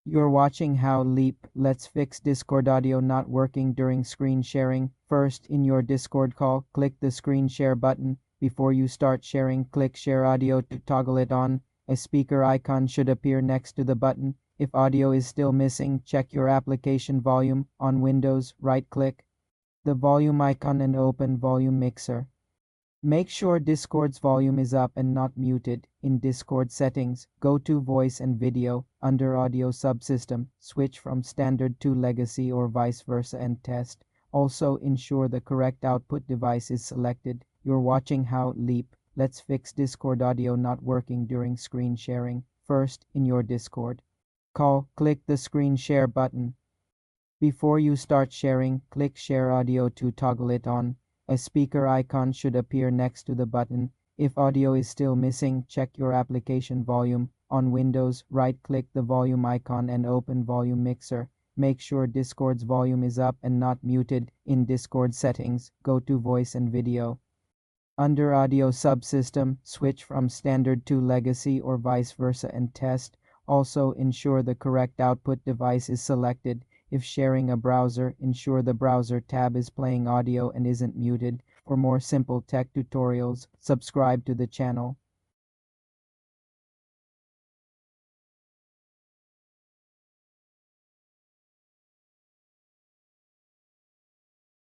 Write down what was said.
You're watching How Leap. Let's fix Discord audio not working during screen sharing. First, in your Discord call, click the screen share button. Before you start sharing, click share audio to toggle it on. A speaker icon should appear next to the button. If audio is still missing, check your application volume. On Windows, right-click the volume icon and open Volume Mixer. Make sure Discord's volume is up and not muted. In Discord settings, go to Voice and Video. Under Audio Subsystem, switch from Standard to Legacy or vice versa and test. Also ensure the correct output device is selected. You're watching How Leap. Let's fix Discord audio not working during screen sharing. First, in your Discord call, click the screen share button. Before you start sharing, click share audio to toggle it on. A speaker icon should appear next to the button. If audio is still missing, check your application volume. On Windows, right-click the volume icon and open Volume Mixer. Make sure Discord's volume is up and not muted. In Discord settings, go to Voice and Video. Under Audio Subsystem, switch from Standard to Legacy or vice versa and test. Also ensure the correct output device is selected. If sharing a browser, ensure the browser tab is playing audio and isn't muted. For more simple tech tutorials, subscribe to the channel.